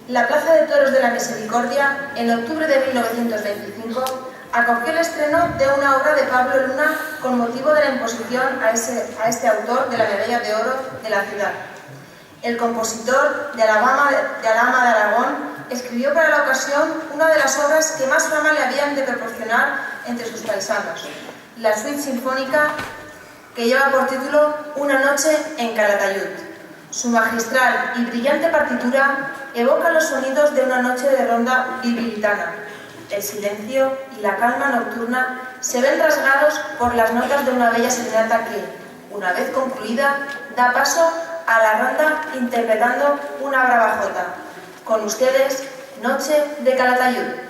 La Plaza de Toros de la Misericordia, en octubre de 1925, acogió el estreno de una obra de Pablo Luna con motivo de la imposición a este autor de la Medalla de Oro de la ciudad. El compositor de Alhama de Aragón escribió para la ocasión una de las obras que más fama le habían de proporcionar entre sus paisanos, la suite sinfónica que lleva por título Una noche en Calatayud. Su magistral y brillante partitura evoca los sonidos de una noche de ronda bilbilitana. El silencio y la calma nocturna se ven rasgados por las notas de una bella serenata que, una vez concluida, da paso a la ronda interpretando una brava jota. Con ustedes, Noche de Calatayud.